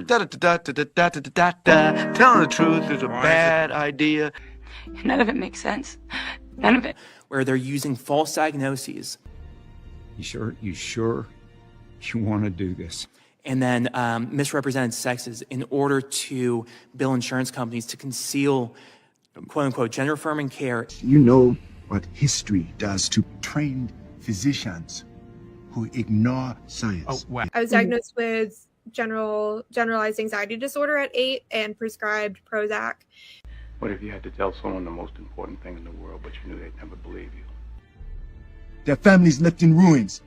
Da-da-da-da-da-da-da-da-da. Telling the truth is a bad idea. None of it makes sense. None of it. Where they're using false diagnoses. You sure you want to do this? And then misrepresented sexes in order to bill insurance companies to conceal, quote unquote, gender affirming care. You know what history does to trained physicians who ignore science. Oh, wow. I was diagnosed with generalized anxiety disorder at 8 and prescribed Prozac. What if you had to tell someone the most important thing in the world, but you knew they'd never believe you? Their families left in ruins.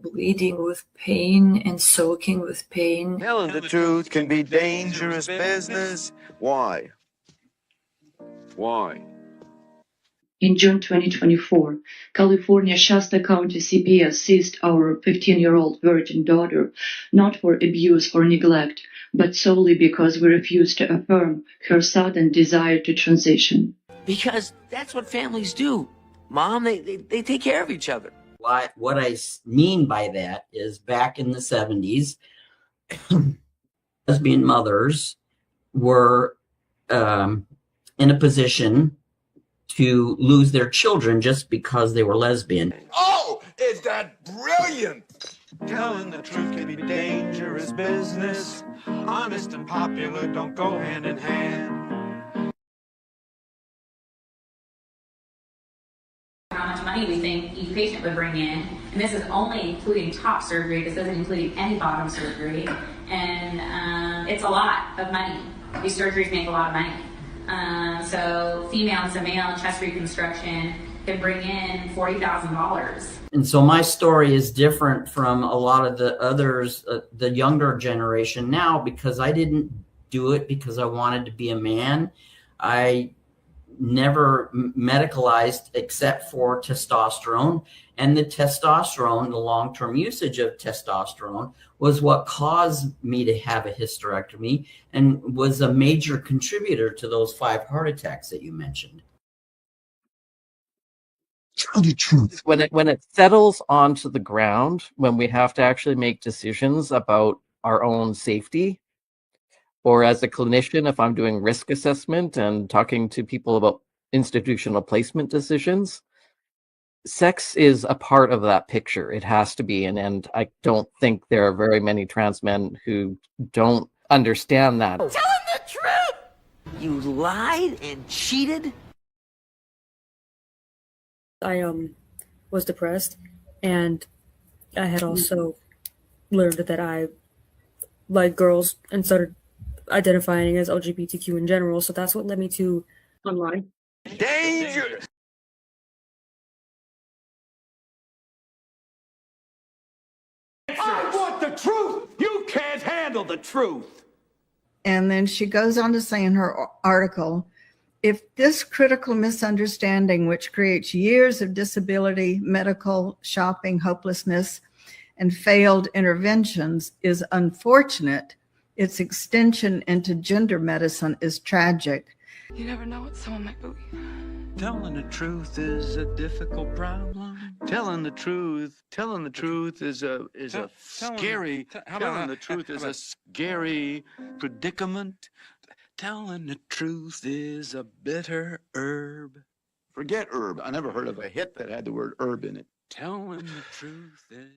Bleeding with pain and soaking with pain. Telling the truth can be dangerous business. Why? Why? In June 2024, California Shasta County CPS seized our 15-year-old virgin daughter, not for abuse or neglect, but solely because we refused to affirm her sudden desire to transition. Because that's what families do. Mom, they take care of each other. What I mean by that is back in the 70s, lesbian mothers were in a position to lose their children just because they were lesbian. Oh, is that brilliant? Telling the truth can be dangerous business. Honest and popular don't go hand in hand. How much money we think each patient would bring in, and this is only including top surgery. This doesn't include any bottom surgery, and it's a lot of money. These surgeries make a lot of money. So female to male chest reconstruction can bring in $40,000. And so my story is different from a lot of the others, the younger generation now, because I didn't do it because I wanted to be a man. I never medicalized except for testosterone, and the long-term usage of testosterone was what caused me to have a hysterectomy and was a major contributor to those 5 heart attacks that you mentioned. Tell the truth. When it settles onto the ground, when we have to actually make decisions about our own safety, or as a clinician, if I'm doing risk assessment and talking to people about institutional placement decisions, sex is a part of that picture. It has to be. And I don't think there are very many trans men who don't understand that. Tell him the truth! You lied and cheated? I was depressed, and I had also learned that I like girls and started identifying as LGBTQ in general. So that's what led me to online. Dangerous! I want the truth! You can't handle the truth! And then she goes on to say in her article, if this critical misunderstanding, which creates years of disability, medical, shopping, hopelessness, and failed interventions, is unfortunate, its extension into gender medicine is tragic. You never know what someone might believe. Telling the truth is a difficult problem. Telling the truth is a scary. Telling the truth is a scary predicament. Telling the truth is a bitter herb. Forget herb. I never heard of a hit that had the word herb in it. Telling the truth is.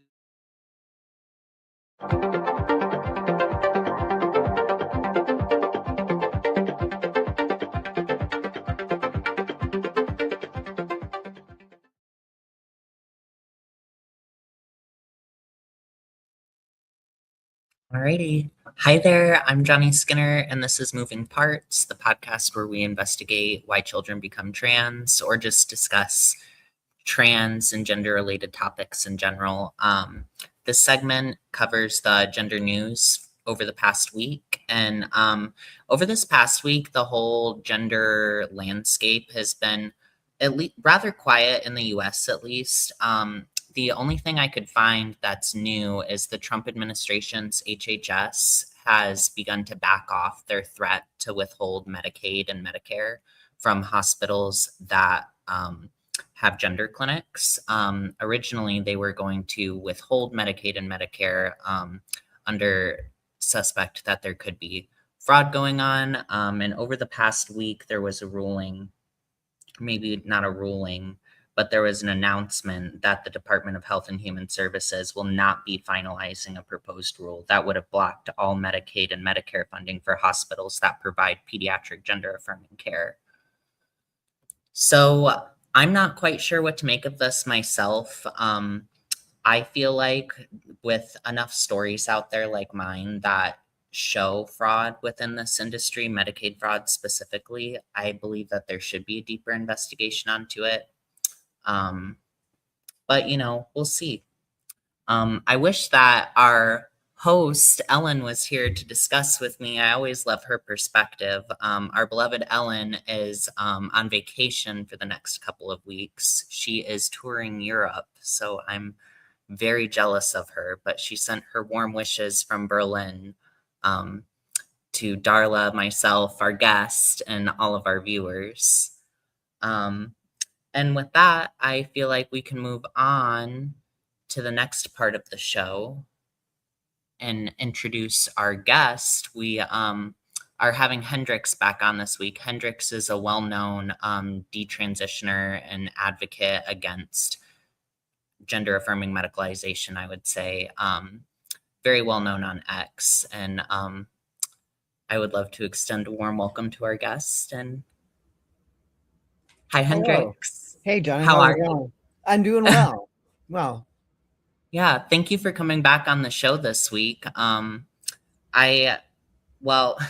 Alrighty. Hi there, I'm Johnny Skinner, and this is Moving Parts, the podcast where we investigate why children become trans or just discuss trans and gender-related topics in general. This segment covers the gender news over the past week, and over this past week, the whole gender landscape has been at least rather quiet in the US at least. The only thing I could find that's new is the Trump administration's HHS has begun to back off their threat to withhold Medicaid and Medicare from hospitals that have gender clinics. Originally, they were going to withhold Medicaid and Medicare under suspect that there could be fraud going on. And over the past week, there was a ruling, maybe not a ruling, but there was an announcement that the Department of Health and Human Services will not be finalizing a proposed rule that would have blocked all Medicaid and Medicare funding for hospitals that provide pediatric gender-affirming care. So I'm not quite sure what to make of this myself. I feel like with enough stories out there like mine that show fraud within this industry, Medicaid fraud specifically, I believe that there should be a deeper investigation onto it. But, you know, we'll see. I wish that our host, Ellen, was here to discuss with me. I always love her perspective. Our beloved Ellen is on vacation for the next couple of weeks. She is touring Europe, so I'm very jealous of her, but she sent her warm wishes from Berlin to Darla, myself, our guest, and all of our viewers. And with that, I feel like we can move on to the next part of the show and introduce our guest. We are having Hendrix back on this week. Hendrix is a well-known detransitioner and advocate against gender-affirming medicalization, I would say. Very well-known on X. And I would love to extend a warm welcome to our guest. And hi, Hendrix. Hey, Johnny. How are you you? going? I'm doing well. Well, Yeah, thank you for coming back on the show this week. I want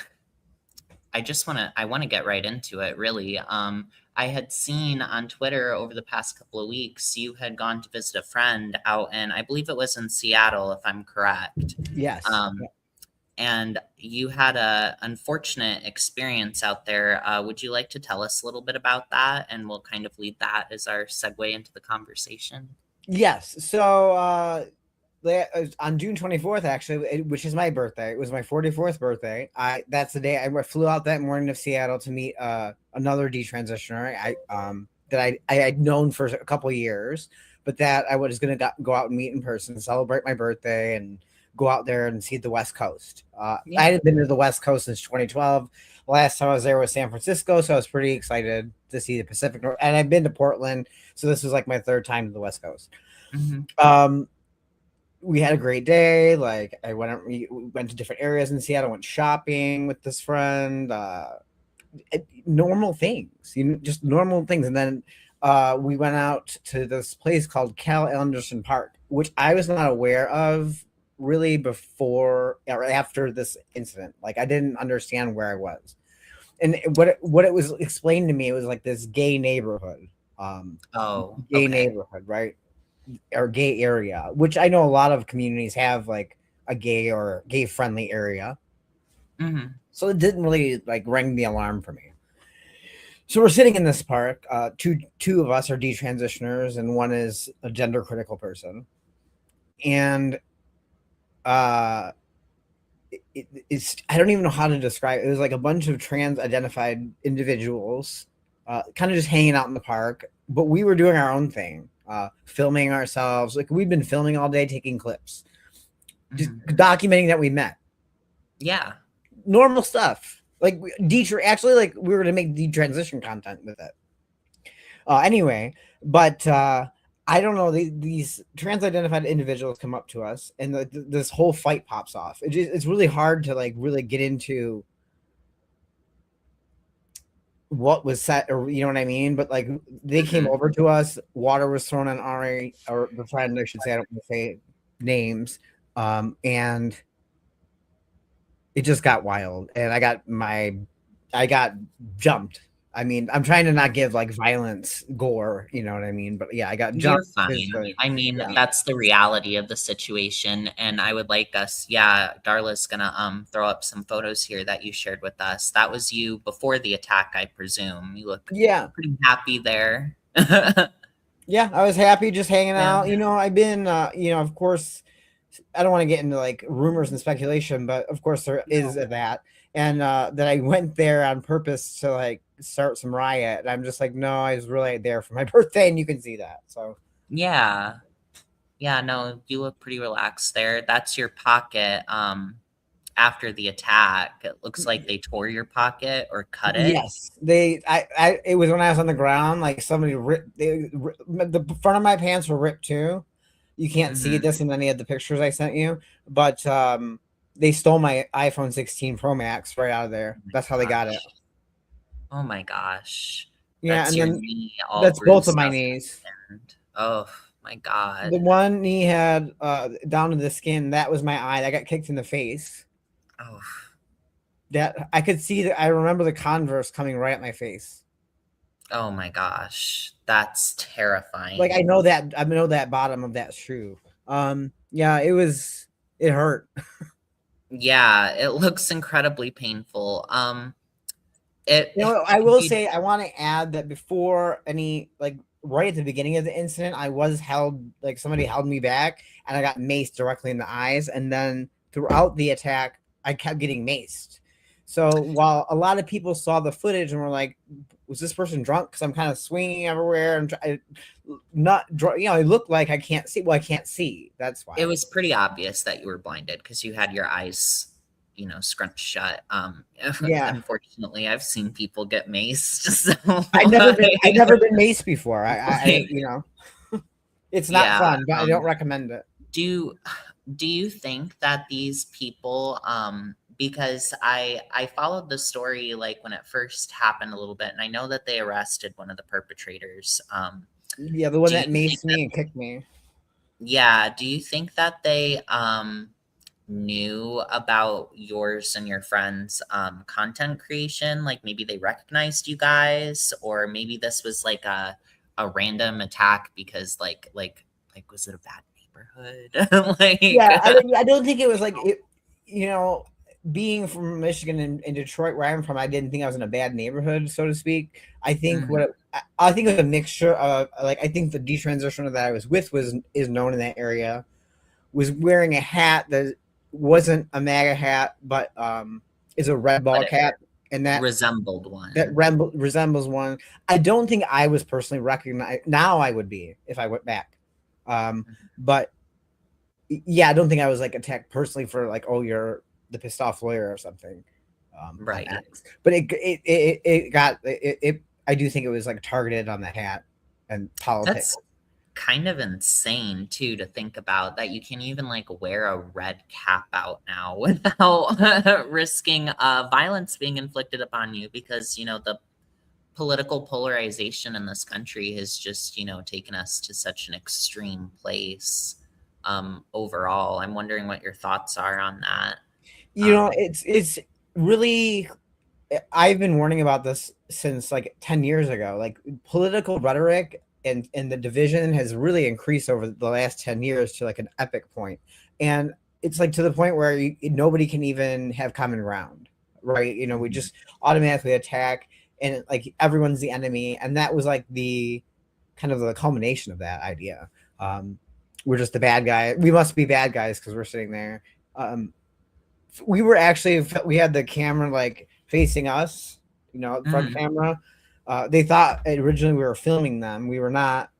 to get right into it, really. I had seen on Twitter over the past couple of weeks, you had gone to visit a friend out in, I believe it was in Seattle, if I'm correct. yes. And you had a unfortunate experience out there. Would you like to tell us a little bit about that? And we'll kind of lead that as our segue into the conversation. Yes. So on June 24th, actually, which is my birthday, it was my 44th birthday. That's the day I flew out that morning to Seattle to meet another detransitioner that I had known for a couple of years, but that I was going to go out and meet in person, celebrate my birthday, and go out there and see the West Coast. I hadn't been to the West Coast since 2012. Last time I was there was San Francisco, so I was pretty excited to see the Pacific North. And I've been to Portland, so this was like my third time to the West Coast. Mm-hmm. We had a great day. Like we went to different areas in Seattle, went shopping with this friend. Normal things, just normal things. And then we went out to this place called Cal Anderson Park, which I was not aware of really before or after this incident. Like I didn't understand where I was, and what it was explained to me, it was like this gay neighborhood, neighborhood, right, or gay area, which I know a lot of communities have like a gay or gay friendly area. Mm-hmm. So it didn't really like ring the alarm for me. So we're sitting in this park. Two of us are detransitioners, and one is a gender critical person, and it's I don't even know how to describe it. It was like a bunch of trans identified individuals kind of just hanging out in the park, but we were doing our own thing, filming ourselves. Like we've been filming all day, taking clips, just documenting that we met. Yeah, normal stuff. Like actually, like we were going to make detransition content with it. Anyway, but I don't know. These trans-identified individuals come up to us, and this whole fight pops off. It's really hard to like really get into what was said, or you know what I mean. But like they came over to us. Water was thrown on Ari, or the friend, I should say. I don't want to say names. And it just got wild, and I got jumped. I mean, I'm trying to not give like violence, gore, you know what I mean? But yeah, I got jumped. You're fine. I mean, that's the reality of the situation. And I would like us, Darla's gonna throw up some photos here that you shared with us. That was you before the attack, I presume. You look pretty happy there. Yeah, I was happy just hanging out. You know, I've been of course, I don't want to get into like rumors and speculation, but of course there is that. And that I went there on purpose to like start some riot. And I'm just like, no, I was really there for my birthday, and you can see that. So no, you look pretty relaxed there. That's your pocket. after the attack. It looks like they tore your pocket or cut it. Yes, it was when I was on the ground. Like somebody the front of my pants were ripped too. You can't see this in any of the pictures I sent you, but they stole my iPhone 16 Pro Max right out of there. That's how they got it. Oh my gosh. Yeah, That's and your then knee all that's both of bruised my up. knees. Oh my God. The one knee had down to the skin. That was my eye. That got kicked in the face. Oh. That I could see that. I remember the Converse coming right at my face. Oh my gosh. That's terrifying. Like I know that bottom of that shoe. Yeah, it hurt. Yeah, it looks incredibly painful. I will say I want to add that before any right at the beginning of the incident, I was held, like somebody held me back and I got maced directly in the eyes. And then throughout the attack, I kept getting maced. So while a lot of people saw the footage and were like, was this person drunk? Because I'm kind of swinging everywhere and it looked like I can't see. Well, I can't see. That's why. It was pretty obvious that you were blinded because you had your eyes, scrunched shut. Yeah. Unfortunately, I've seen people get maced. So I've never been maced before. It's not fun, but I don't recommend it. Do you think that these people, because I followed the story like when it first happened a little bit, and I know that they arrested one of the perpetrators. Yeah, the one that maced me and kicked me. Yeah. Do you think that they knew about yours and your friends' content creation? Like maybe they recognized you guys, or maybe this was like a random attack because like was it a bad neighborhood? Yeah, I don't think it was like it. Being from Michigan and Detroit, where I'm from, I didn't think I was in a bad neighborhood, so to speak. I think I think it was a mixture of I think the detransitioner that I was with is known in that area, was wearing a hat that wasn't a MAGA hat, but is a red ball cap, and that resembled one. That resembles one. I don't think I was personally recognized. Now I would be if I went back, but yeah, I don't think I was like attacked personally for like, oh, you're the pissed off lawyer or something. Right. But it got I do think it was like targeted on the hat and politics. That's kind of insane too to think about, that you can even like wear a red cap out now without risking violence being inflicted upon you, because the political polarization in this country has just taken us to such an extreme place. Overall, I'm wondering what your thoughts are on that. It's really, I've been warning about this since like 10 years ago. Like political rhetoric and the division has really increased over the last 10 years to like an epic point. And it's like to the point where nobody can even have common ground, right? We just automatically attack and like everyone's the enemy. And that was like the kind of the culmination of that idea. We're just the bad guy. We must be bad guys because we're sitting there. We had the camera like facing us, front camera. They thought originally we were filming them. We were not.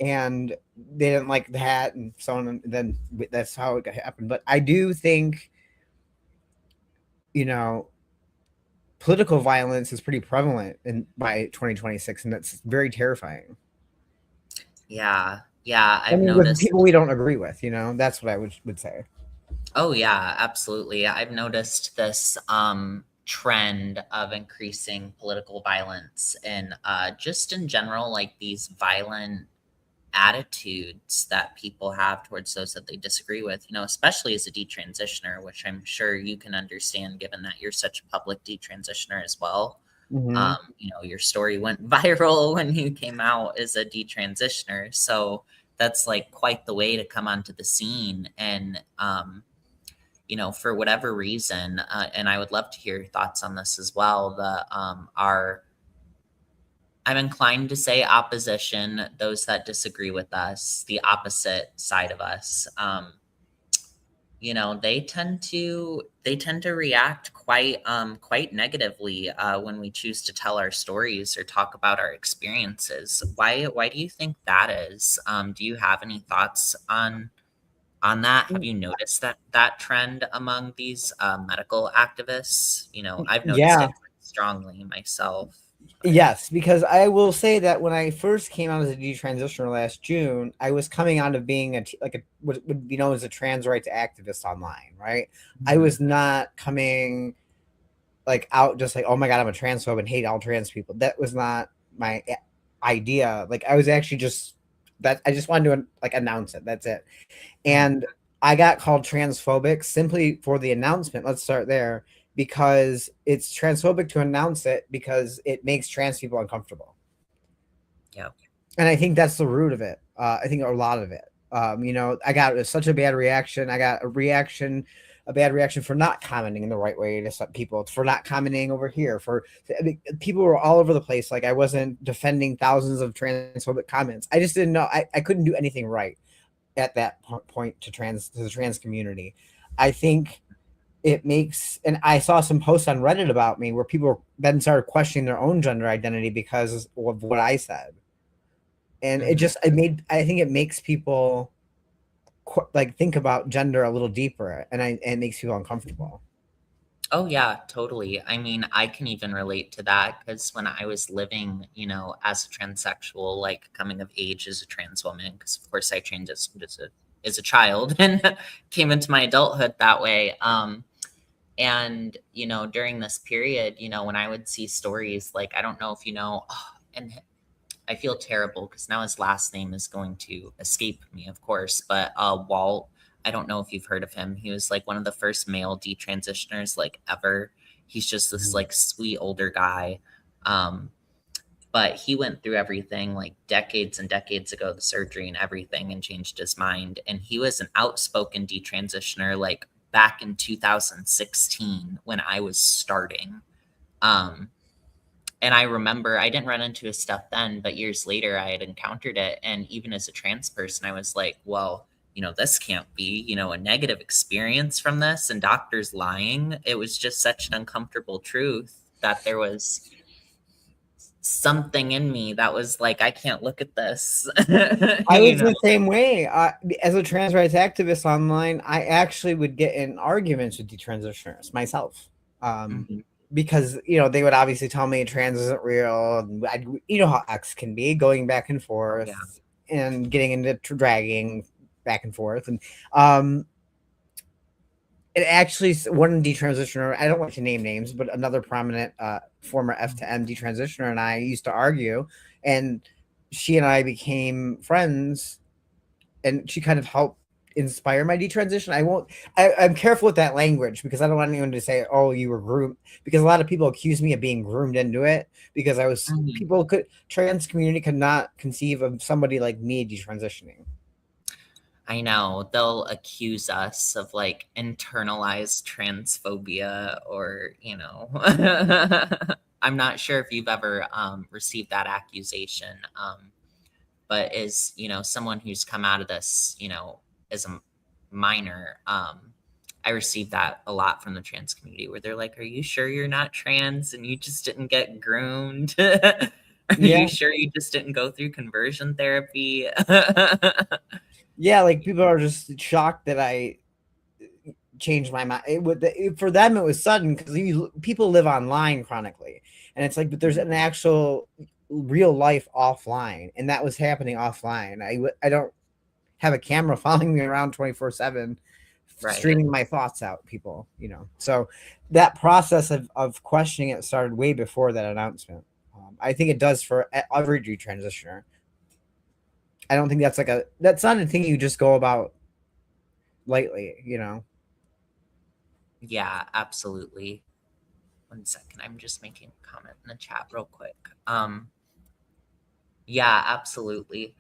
And they didn't like that, and so on. And then that's how it happened. But I do think, political violence is pretty prevalent by 2026, and that's very terrifying. Yeah. I've noticed with people we don't agree with. That's what I would say. Oh yeah, absolutely. I've noticed this trend of increasing political violence and just in general, like these violent attitudes that people have towards those that they disagree with, especially as a detransitioner, which I'm sure you can understand given that you're such a public detransitioner as well. Your story went viral when you came out as a detransitioner. So that's like quite the way to come onto the scene. And, for whatever reason, and I would love to hear your thoughts on this as well, I'm inclined to say opposition, those that disagree with us, the opposite side of us, they tend to react quite negatively when we choose to tell our stories or talk about our experiences. Why do you think that is? Do you have any thoughts on on that, have you noticed that trend among these medical activists? I've noticed Yeah. it strongly myself. Yes, because I will say that when I first came out as a detransitioner last June, I was coming out of being what would be known as a trans rights activist online, right? I was not coming out just like, oh my god, I'm a transphobe and hate all trans people. That was not my idea. I was actually just that I just wanted to announce it. That's it. And I got called transphobic simply for the announcement. Let's start there, because it's transphobic to announce it because it makes trans people uncomfortable. Yeah. And I think that's the root of it. I think a lot of it. I got such a bad reaction. I got a bad reaction for not commenting in the right way to some people, for not commenting over here. People were all over the place. I wasn't defending thousands of transphobic comments. I just didn't know. I couldn't do anything right at that point to the trans community. I think it makes, and I saw some posts on Reddit about me where people then started questioning their own gender identity because of what I said. And I think it makes people think about gender a little deeper, and it makes people uncomfortable. Oh yeah, totally. I mean, I can even relate to that because when I was living, as a transsexual, coming of age as a trans woman, because of course I trained as a child and came into my adulthood that way. And during this period, when I would see stories I don't know if and I feel terrible because now his last name is going to escape me, of course, but Walt. I don't know if you've heard of him. He was one of the first male detransitioners ever. He's just this sweet older guy. But he went through everything decades and decades ago, the surgery and everything, and changed his mind. And he was an outspoken detransitioner back in 2016 when I was starting. And I remember I didn't run into his stuff then, but years later I had encountered it. And even as a trans person, I was like, well, this can't be, a negative experience from this and doctors lying. It was just such an uncomfortable truth that there was something in me that was like, I can't look at this. I was the same way. As a trans rights activist online, I actually would get in arguments with detransitioners myself. Because they would obviously tell me trans isn't real, and how X can be, going back and forth and getting into dragging back and forth. And it actually, one detransitioner, I don't like to name names, but another prominent former F to M detransitioner and I used to argue, and she and I became friends, and she kind of helped inspire my detransition. I'm careful with that language because I don't want anyone to say, oh, you were groomed, because a lot of people accuse me of being groomed into it because trans community could not conceive of somebody like me detransitioning. I know they'll accuse us of internalized transphobia, or I'm not sure if you've ever received that accusation, but as someone who's come out of this as a minor, I received that a lot from the trans community where they're like, are you sure you're not trans and you just didn't get groomed? Are you sure you just didn't go through conversion therapy? Yeah, people are just shocked that I changed my mind. For them, it was sudden because people live online chronically, and it's but there's an actual real life offline, and that was happening offline. I don't have a camera following me around 24/7, streaming my thoughts out. People, so that process of questioning it started way before that announcement. I think it does for every detransitioner. I don't think that's not a thing you just go about lightly, Yeah, absolutely. 1 second. I'm just making a comment in the chat real quick. Yeah, absolutely.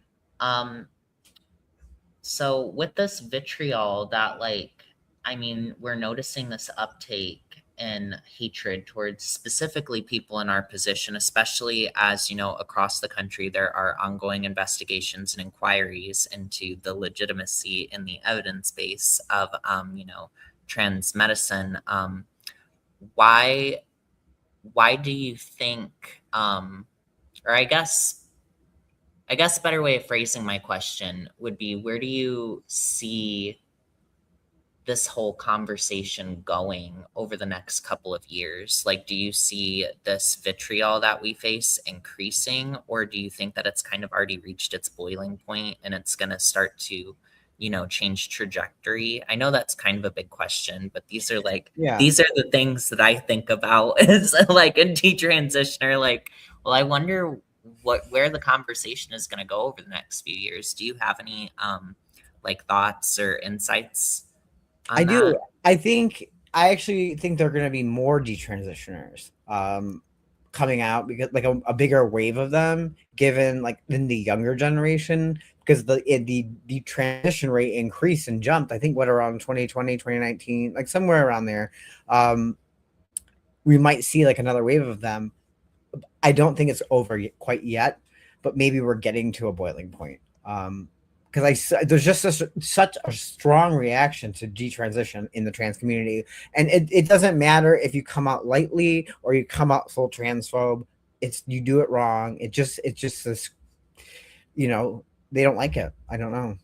So with this vitriol that we're noticing this uptake and hatred towards specifically people in our position, especially as across the country there are ongoing investigations and inquiries into the legitimacy and the evidence base of trans medicine. Why do you think, or I guess a better way of phrasing my question would be, where do you see this whole conversation going over the next couple of years? Like, do you see this vitriol that we face increasing, or do you think that it's kind of already reached its boiling point and it's going to start to, you know, change trajectory? I know that's kind of a big question, but these are the things that I think about as like a detransitioner. Like, well, I wonder where the conversation is going to go over the next few years. Do you have any like thoughts or insights on I do. that? I actually think there are going to be more detransitioners coming out, because like a bigger wave of them, given like in the younger generation, because the transition rate increased and jumped. I think around 2020, 2019, like somewhere around there. We might see like another wave of them. I don't think it's over quite yet, but maybe we're getting to a boiling point. Because there's just such a strong reaction to detransition in the trans community, and it doesn't matter if you come out lightly or you come out full transphobe. You do it wrong. It's just this, you know, they don't like it. I don't know.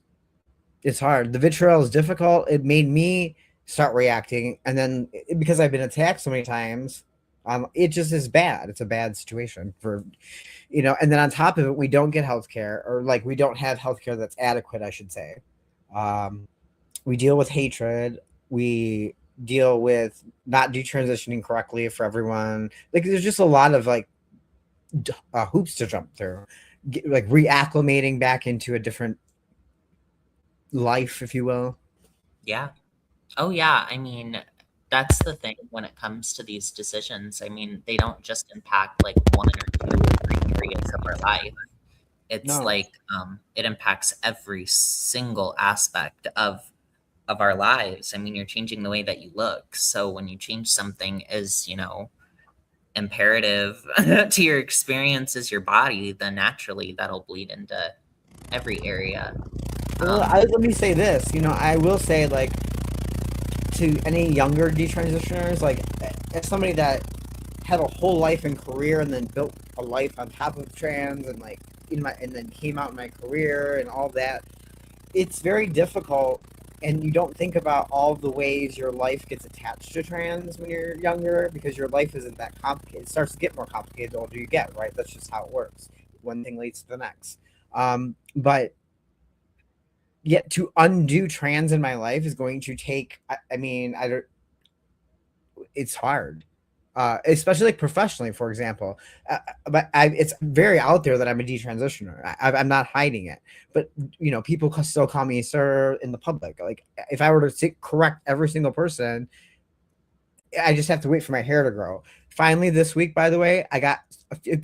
It's hard. The vitriol is difficult. It made me start reacting, and then because I've been attacked so many times, it just is bad. It's a bad situation for, you know, and then on top of it, we don't get healthcare, or like we don't have healthcare that's adequate, I should say. We deal with hatred. We deal with not detransitioning correctly for everyone. Like there's just a lot of like hoops to jump through, like reacclimating back into a different life, if you will. Yeah. Oh, yeah. I mean, that's the thing when it comes to these decisions. I mean, they don't just impact like one or two or three areas of our life. It's like it impacts every single aspect of our lives. I mean, you're changing the way that you look. So when you change something as, you know, imperative to your experience as your body, then naturally that'll bleed into every area. Well, let me say this. You know, I will say, like, to any younger detransitioners, like, as somebody that had a whole life and career and then built a life on top of trans and like and then came out in my career and all that, it's very difficult, and you don't think about all the ways your life gets attached to trans when you're younger, because your life isn't that complicated. It starts to get more complicated the older you get, right? That's just how it works. One thing leads to the next. But yet to undo trans in my life is going to take, it's hard. Especially like professionally, for example. But it's very out there that I'm a detransitioner. I'm not hiding it. But, you know, people still call me sir in the public. Like, if I were to correct every single person, I just have to wait for my hair to grow. Finally, this week, by the way, I got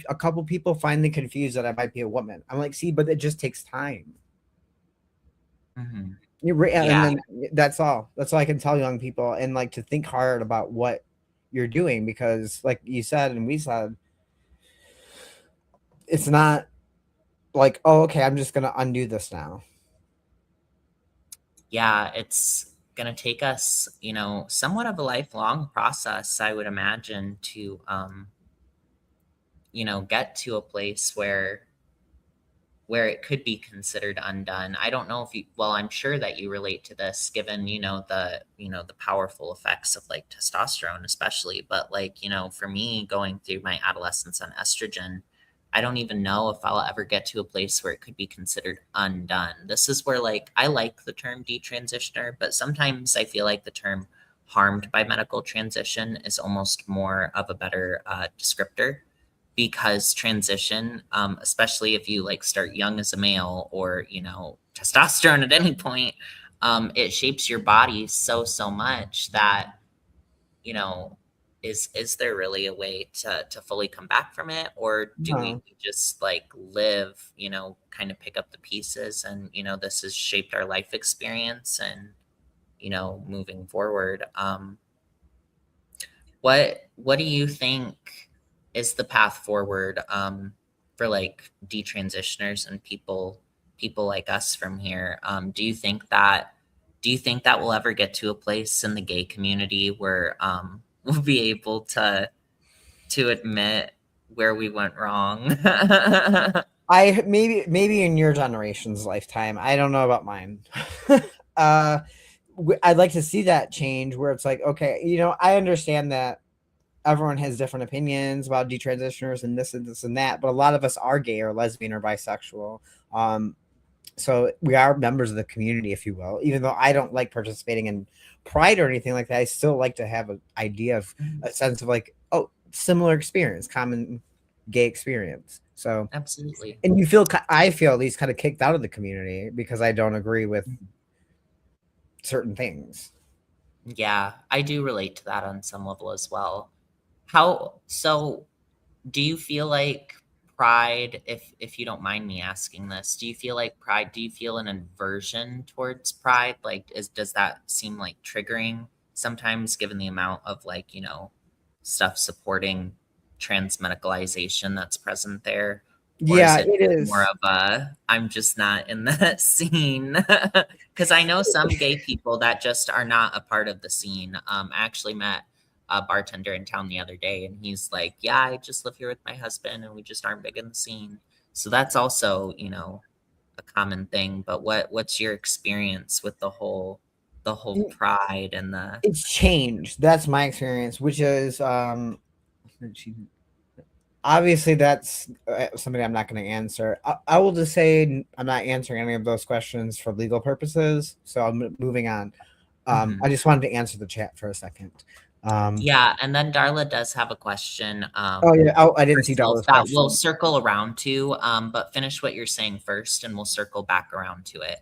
a couple people finally confused that I might be a woman. I'm like, see, but it just takes time. Mm-hmm. And then that's all I can tell young people, and like to think hard about what you're doing, because like you said and we said, it's not like, oh, okay, I'm just gonna undo this now. Yeah, it's gonna take us, you know, somewhat of a lifelong process, I would imagine, to you know, get to a place where it could be considered undone. I don't know if you, well, I'm sure that you relate to this, given, the powerful effects of like testosterone, especially. But like, you know, for me, going through my adolescence on estrogen, I don't even know if I'll ever get to a place where it could be considered undone. This is where, like, I like the term detransitioner, but sometimes I feel like the term harmed by medical transition is almost more of a better descriptor. Because transition, especially if you like start young as a male, or, you know, testosterone at any point, it shapes your body so much that, you know, is there really a way to fully come back from it? Or do we just like live, you know, kind of pick up the pieces, and, you know, this has shaped our life experience, and, you know, moving forward, what do you think is the path forward for like detransitioners and people like us from here? Do you think that we'll ever get to a place in the gay community where we'll be able to admit where we went wrong? Maybe in your generation's lifetime. I don't know about mine. I'd like to see that change where it's like, okay, you know, I understand that everyone has different opinions about detransitioners and this and that, but a lot of us are gay or lesbian or bisexual. So we are members of the community, if you will. Even though I don't like participating in Pride or anything like that, I still like to have an idea of a sense of like, oh, similar experience, common gay experience. So Absolutely. and I feel at least kind of kicked out of the community because I don't agree with certain things. Yeah, I do relate to that on some level as well. So do you feel like Pride, if you don't mind me asking this, do you feel like Pride, do you feel an aversion towards Pride? Like does that seem like triggering sometimes given the amount of like, you know, stuff supporting trans medicalization that's present there? Or Yeah, is it it is. more of a, I'm just not in that scene? Because I know some gay people that just are not a part of the scene. I actually met a bartender in town the other day, and he's like, yeah, I just live here with my husband, and we just aren't big in the scene. So that's also, you know, a common thing. But what's your experience with the whole Pride and the... It's changed. That's my experience, which is obviously that's something I'm not going to answer. I will just say I'm not answering any of those questions for legal purposes. So I'm moving on. I just wanted to answer the chat for a second. Yeah, and then Darla does have a question. Oh yeah, I didn't see herself Darla's that question. we'll circle around to, but finish what you're saying first, and we'll circle back around to it.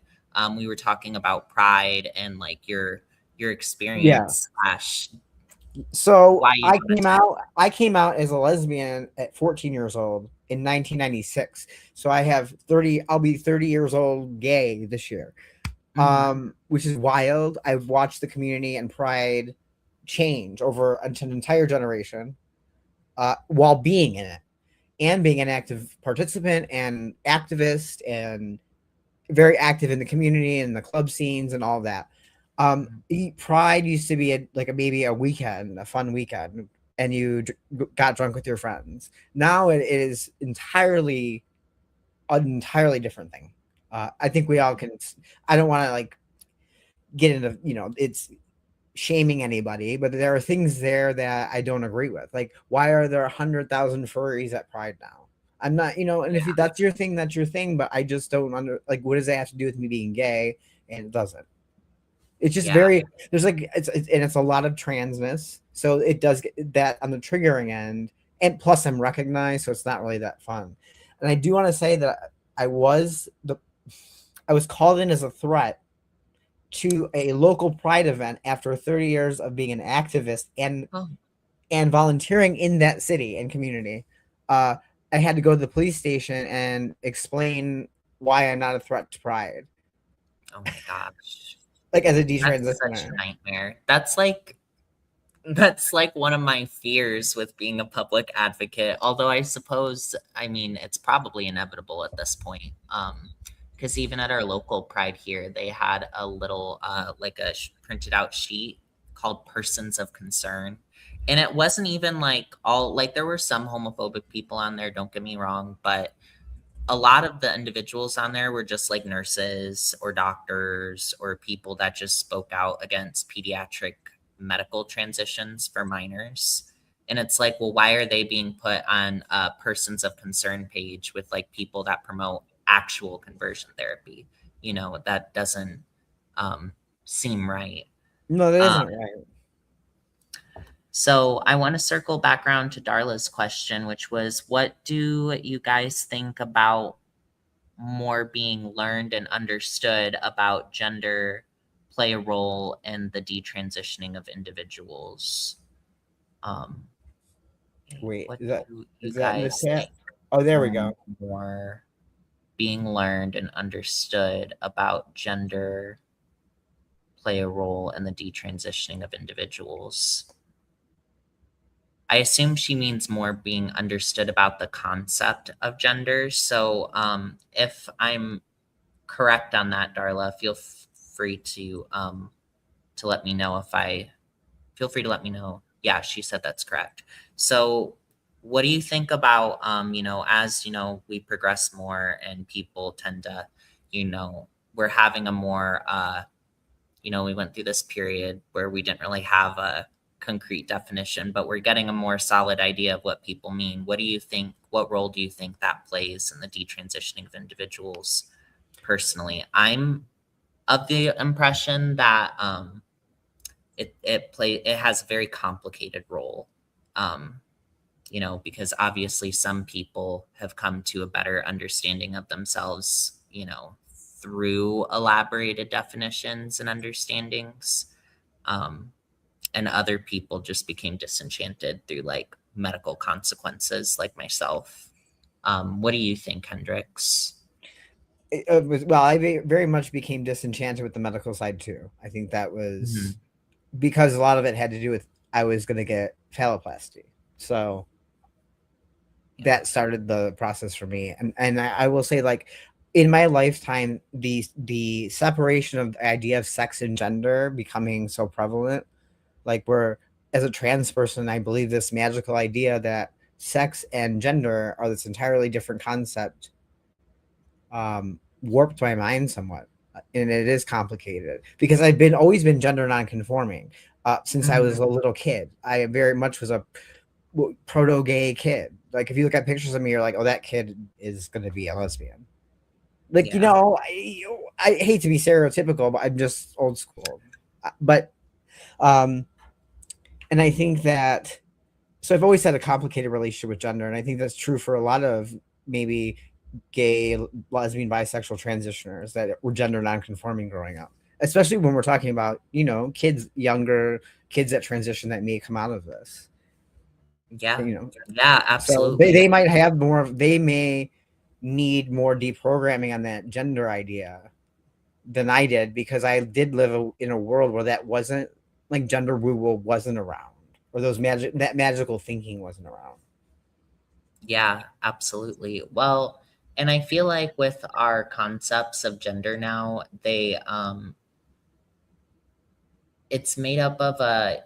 We were talking about Pride and like your experience slash So why you I came out as a lesbian at 14 years old in 1996. So I have 30, I'll be 30 years old gay this year. Which is wild. I've watched the community and Pride change over an entire generation while being in it and being an active participant and activist and very active in the community and the club scenes and all that. Pride used to be maybe a weekend, a fun weekend, and you got drunk with your friends. Now it is an entirely different thing. I think we all can. I don't want to like get into, you know, it's shaming anybody, but there are things there that I don't agree with. Like, why are there 100,000 furries at Pride now? I'm not, you know, and if that's your thing, that's your thing. But I just don't what does that have to do with me being gay? And it doesn't. It's just there's like it's a lot of transness, so it does get that on the triggering end, and plus I'm recognized, so it's not really that fun. And I do want to say that I was called in as a threat to a local Pride event after 30 years of being an activist and volunteering in that city and community. I had to go to the police station and explain why I'm not a threat to Pride. Oh my gosh. Like as a detransitioner. That's such a nightmare. That's like one of my fears with being a public advocate. Although I suppose, I mean, it's probably inevitable at this point. Because even at our local Pride here, they had a little like a printed out sheet called Persons of Concern. And it wasn't even like all, like there were some homophobic people on there, don't get me wrong, but a lot of the individuals on there were just like nurses or doctors or people that just spoke out against pediatric medical transitions for minors. And it's like, well, why are they being put on a Persons of Concern page with like people that promote actual conversion therapy? You know, that doesn't seem right. No, that isn't right. So I want to circle back around to Darla's question, which was, what do you guys think about more being learned and understood about gender play a role in the detransitioning of individuals? Wait, what is that do in you the guys chat? think? Oh, there we go. More being learned and understood about gender play a role in the detransitioning of individuals. I assume she means more being understood about the concept of gender. So if I'm correct on that, Darla, feel free to let me know feel free to let me know. Yeah, she said that's correct. So what do you think about, you know, as, you know, we progress more and people tend to, you know, we're having a more we went through this period where we didn't really have a concrete definition, but we're getting a more solid idea of what people mean. What role do you think that plays in the detransitioning of individuals personally? I'm of the impression that it has a very complicated role. Because obviously some people have come to a better understanding of themselves, through elaborated definitions and understandings. And other people just became disenchanted through like medical consequences, like myself. What do you think, Hendrix? I very much became disenchanted with the medical side too. I think that was because a lot of it had to do with I was going to get phalloplasty. So that started the process for me. And I will say, like, in my lifetime, the separation of the idea of sex and gender becoming so prevalent, like where as a trans person, I believe this magical idea that sex and gender are this entirely different concept, warped my mind somewhat. And it is complicated because I've always been gender nonconforming since I was a little kid. I very much was a proto-gay kid. Like if you look at pictures of me, you're like, oh, that kid is going to be a lesbian. Like, I hate to be stereotypical, but I'm just old school. But, and I think that, so I've always had a complicated relationship with gender. And I think that's true for a lot of maybe gay, lesbian, bisexual transitioners that were gender nonconforming growing up, especially when we're talking about, younger kids that transition that may come out of this. Yeah. Yeah, absolutely. So they might have they may need more deprogramming on that gender idea than I did, because I did live in a world where that wasn't, like, gender rule wasn't around, or that magical thinking wasn't around. Yeah, absolutely. Well, and I feel like with our concepts of gender now, it's made up of a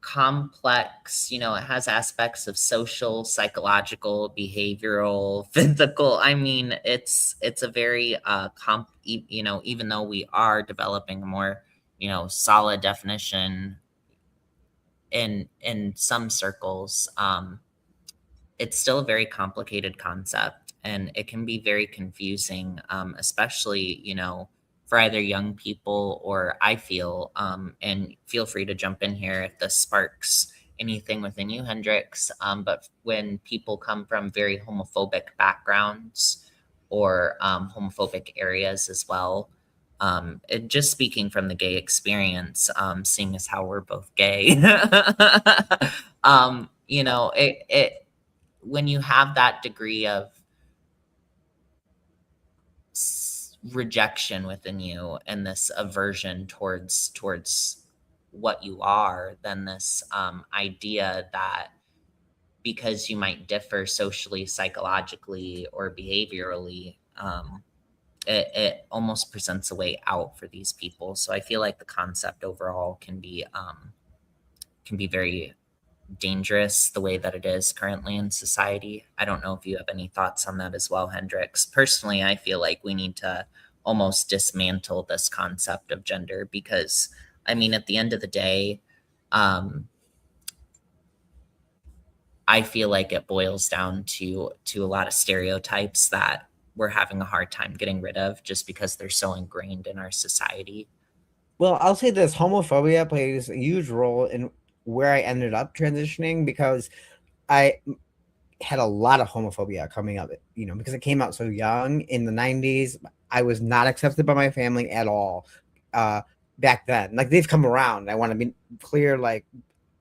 complex, it has aspects of social, psychological, behavioral, physical. I mean, it's a very even though we are developing a more, solid definition in some circles, it's still a very complicated concept, and it can be very confusing, especially, for either young people or I feel, and feel free to jump in here if this sparks anything within you, Hendrix. But when people come from very homophobic backgrounds or homophobic areas as well, just speaking from the gay experience, seeing as how we're both gay, when you have that degree of rejection within you and this aversion towards what you are, then this idea that because you might differ socially, psychologically, or behaviorally, it almost presents a way out for these people. So I feel like the concept overall can be very dangerous the way that it is currently in society. I don't know if you have any thoughts on that as well, Hendrix. Personally, I feel like we need to almost dismantle this concept of gender, because I mean, at the end of the day, I feel like it boils down to a lot of stereotypes that we're having a hard time getting rid of just because they're so ingrained in our society. Well, I'll say this: homophobia plays a huge role in where I ended up transitioning, because I had a lot of homophobia coming up, because it came out so young in the 90s. I was not accepted by my family at all back then. Like, they've come around. I want to be clear, like,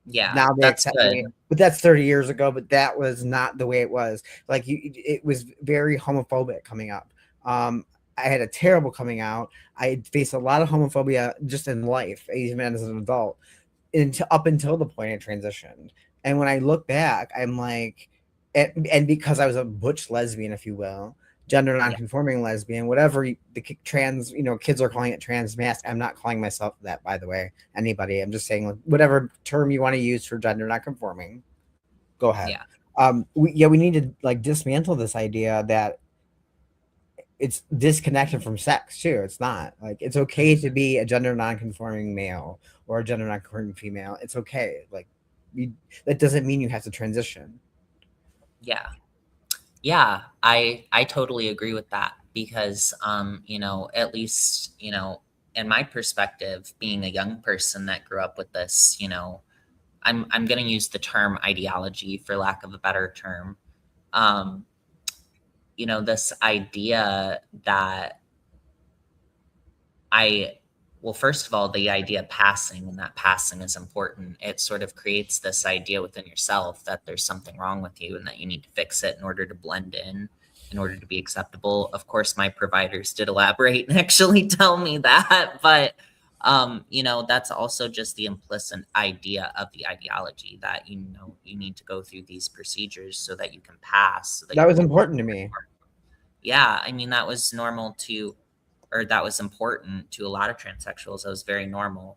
yeah, now they that's accept good. me, but that's 30 years ago. But that was not the way it was. Like, it was very homophobic coming up. I had a terrible coming out. I faced a lot of homophobia just in life, even as an adult, up until the point I transitioned. And when I look back, I'm like, and because I was a butch lesbian, if you will, gender nonconforming lesbian, whatever the trans, kids are calling it trans mask. I'm not calling myself that, by the way, anybody. I'm just saying, like, whatever term you want to use for gender nonconforming, go ahead. Yeah. We need to, like, dismantle this idea that it's disconnected from sex too. It's not like it's okay to be a gender non-conforming male or a gender non-conforming female. It's okay. Like that doesn't mean you have to transition. Yeah. Yeah, I totally agree with that because you know, at least, you know, in my perspective, being a young person that grew up with this, you know, I'm going to use the term ideology for lack of a better term. Um, you know, this idea that well, first of all, the idea of passing and that passing is important. It sort of creates this idea within yourself that there's something wrong with you and that you need to fix it in order to blend in order to be acceptable. Of course, my providers did elaborate and actually tell me that, but you know, that's also just the implicit idea of the ideology that, you know, you need to go through these procedures so that you can pass. So That was important to me. Yeah, I mean, that was normal to, or that was important to a lot of transsexuals. That was very normal.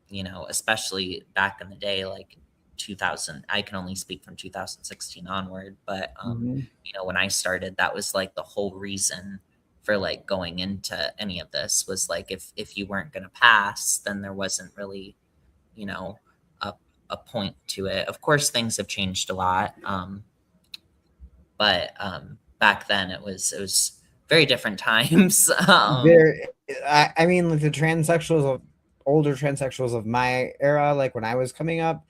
You know, especially back in the day, like 2000, I can only speak from 2016 onward, but you know, when I started, that was like the whole reason for like going into any of this was like, if you weren't going to pass, then there wasn't really, you know, a point to it. Of course, things have changed a lot. But back then it was very different times. I mean, like the transsexuals of older transsexuals of my era, like when I was coming up,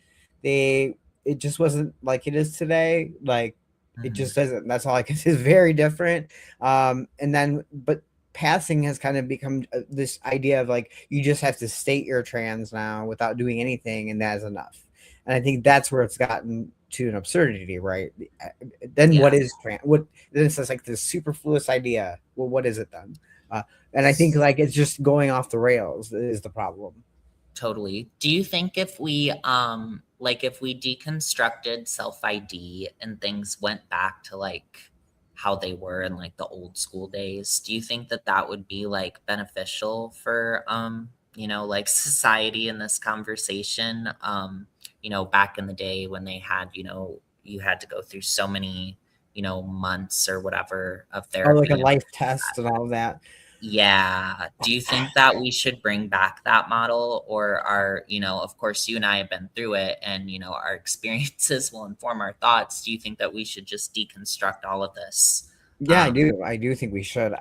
it just wasn't like it is today. Like it just doesn't. That's all I can say. It's very different. And then, but passing has kind of become this idea of like you just have to state you're trans now without doing anything, and that is enough. And I think that's where it's gotten to an absurdity, right? Then what is trans? What then it's just like this superfluous idea. Well, what is it then? And I think like it's just going off the rails is the problem. Totally. Do you think if we like if we deconstructed self ID and things went back to like how they were in like the old school days, do you think that that would be like beneficial for you know, like society in this conversation? You know, back in the day when they had, you know, you had to go through so many, you know, months or whatever of therapy. Or like a life test and all of that. Yeah. Do you think that we should bring back that model, or are, you know, of course you and I have been through it and, you know, our experiences will inform our thoughts. Do you think that we should just deconstruct all of this? Yeah, I do. I do think we should.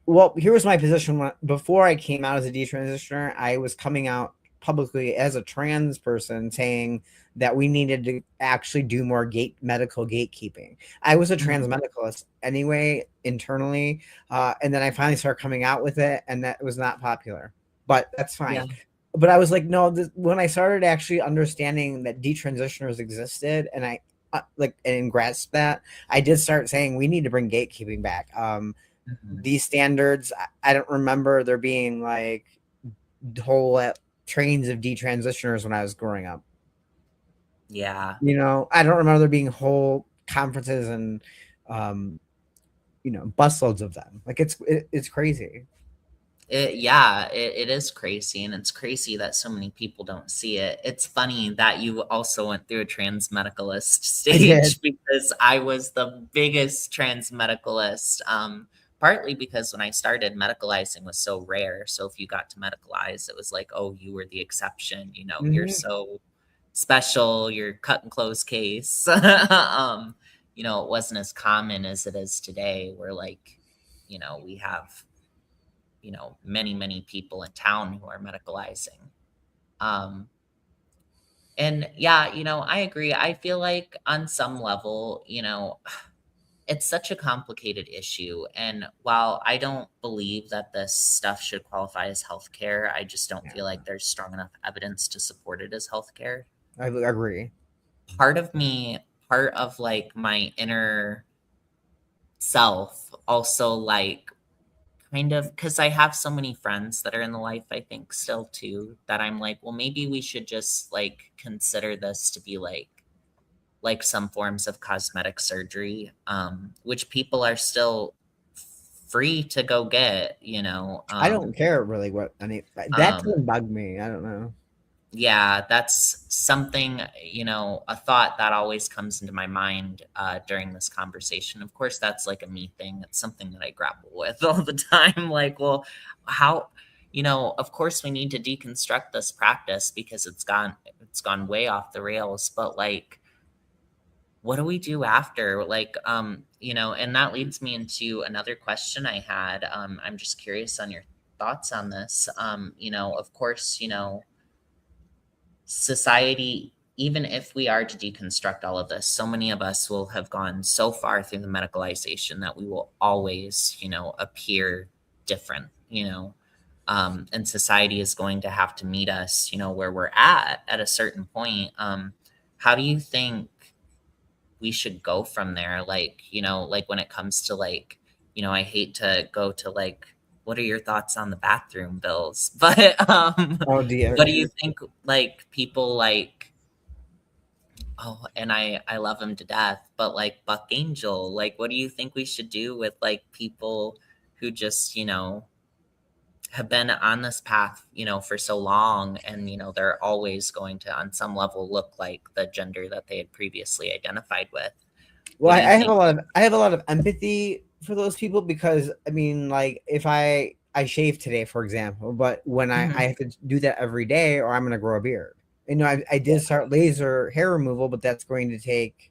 Well, here was my position before I came out as a detransitioner. I was coming out publicly as a trans person saying that we needed to actually do more medical gatekeeping. I was a trans medicalist anyway, internally. And then I finally started coming out with it, and that was not popular, but that's fine. Yeah. But I was like, no, when I started actually understanding that detransitioners existed, and I and grasped that, I did start saying we need to bring gatekeeping back. These standards, I don't remember there being like whole trains of detransitioners when I was growing up. Yeah. You know, I don't remember there being whole conferences and, you know, busloads of them. Like it's crazy. It is crazy, and it's crazy that so many people don't see it. It's funny that you also went through a trans medicalist stage because I was the biggest trans medicalist. Partly because when I started, medicalizing was so rare. So if you got to medicalize, it was like, oh, you were the exception. You know, you're so special. You're cut and close case. You know, it wasn't as common as it is today, where like, you know, we have, you know, many people in town who are medicalizing. And yeah, you know, I agree. I feel like on some level, you know, it's such a complicated issue. And while I don't believe that this stuff should qualify as healthcare, I just don't feel like there's strong enough evidence to support it as healthcare. I agree. Part of like my inner self also like kind of, because I have so many friends that are in the life, I think still too, that I'm like, well, maybe we should just like consider this to be like some forms of cosmetic surgery, which people are still free to go get, you know. I don't care really what, I mean, that doesn't bug me. I don't know. Yeah, that's something, a thought that always comes into my mind during this conversation. Of course, that's like a me thing. It's something that I grapple with all the time. Like, well, how, of course we need to deconstruct this practice because it's gone way off the rails. But like, what do we do after? Like, and that leads me into another question I had. I'm just curious on your thoughts on this. Of course, society, even if we are to deconstruct all of this, so many of us will have gone so far through the medicalization that we will always, appear different, and society is going to have to meet us, where we're at a certain point. How do you think we should go from there? Like, like when it comes to like, I hate to go to like, what are your thoughts on the bathroom bills? But Oh dear. what do you think, like people like, oh, and I love him to death, but like Buck Angel, like what do you think we should do with like people who just, have been on this path, for so long, and they're always going to on some level look like the gender that they had previously identified with? Well, What do you I have think? I have a lot of empathy for those people because I mean, like if I shave today, for example, but when I Mhm. have to do that every day, or I'm gonna grow a beard. I did start laser hair removal, but that's going to take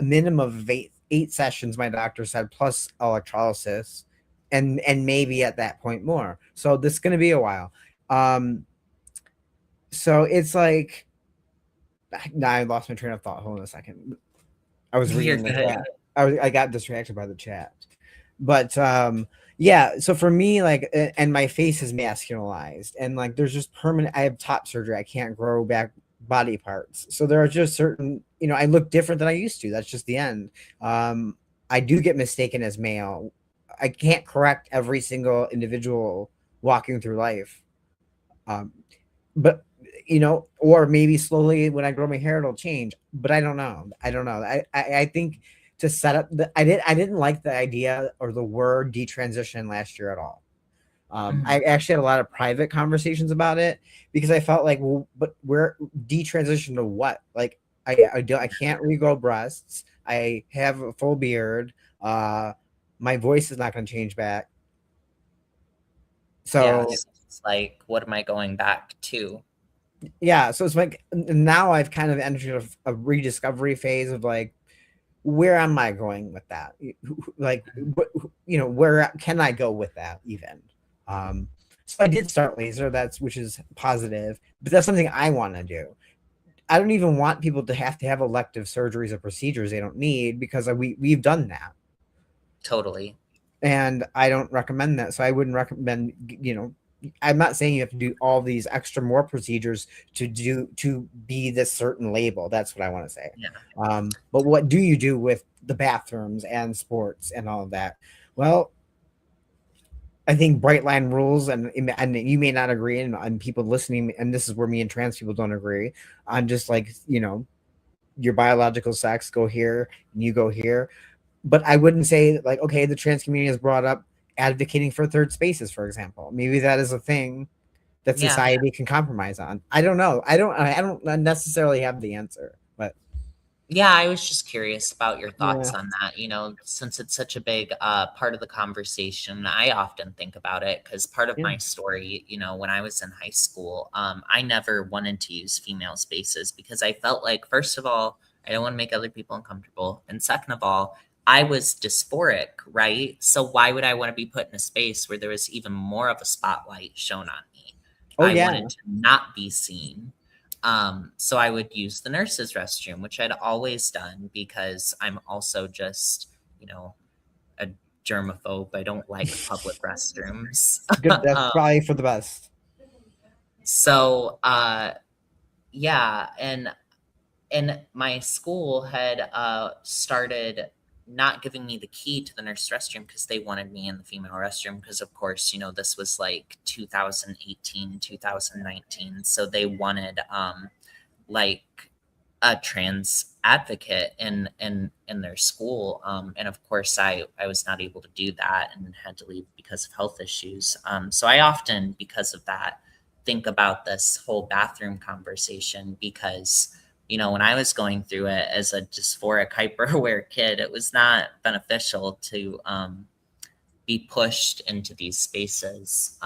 a minimum of eight sessions. My doctor said, plus electrolysis, and maybe at that point more. So this is gonna be a while. So it's like, now I lost my train of thought. Hold on a second. I was You're reading the good. chat. I got distracted by the chat. But yeah, so for me, like, and my face is masculinized, and like there's just permanent, I have top surgery. I can't grow back body parts. So there are just certain, I look different than I used to. That's just the end. I do get mistaken as male. I can't correct every single individual walking through life. Um, but or maybe slowly when I grow my hair it'll change, but I don't know. I think to set up I didn't like the idea or the word detransition last year at all. I Mhm. actually had a lot of private conversations about it because I felt like, well, but we're detransition to what? Like I can't regrow breasts. I have a full beard. My voice is not going to change back. So Yes. It's like, what am I going back to? yeah, so it's like now I've kind of entered a rediscovery phase of like, where am I going with that? Like, where can I go with that even? So I did start laser, which is positive, but that's something I want to do. I don't even want people to have elective surgeries or procedures they don't need because we've done that, Totally. and I don't recommend that. So I wouldn't recommend, I'm not saying you have to do all these extra more procedures to be this certain label. That's what I want to say. Yeah. But what do you do with the bathrooms and sports and all of that? Well, I think bright line rules, and you may not agree, and people listening, and this is where me and trans people don't agree on, just like, your biological sex, go here and you go here. But I wouldn't say like, okay, the trans community has brought up advocating for third spaces, for example. Maybe that is a thing that Yeah. society can compromise on. I don't know. I don't necessarily have the answer, but Yeah, I was just curious about your yeah. thoughts on that. Since it's such a big part of the conversation, I often think about it because part of Yeah. my story, when I was in high school, I never wanted to use female spaces because I felt like, first of all, I don't want to make other people uncomfortable. And second of all, I was dysphoric, right? So why would I want to be put in a space where there was even more of a spotlight shown on me? Oh I yeah. wanted to not be seen. So I would use the nurse's restroom, which I'd always done because I'm also just, a germaphobe. I don't like public restrooms. Good. That's um, probably for the best. so yeah, and my school had started not giving me the key to the nurse restroom because they wanted me in the female restroom because of course this was like 2018 2019, so they wanted like a trans advocate in their school, and of course I was not able to do that and had to leave because of health issues. So I often, because of that, think about this whole bathroom conversation because, you know, when I was going through it as a dysphoric, hyper-aware kid, it was not beneficial to be pushed into these spaces.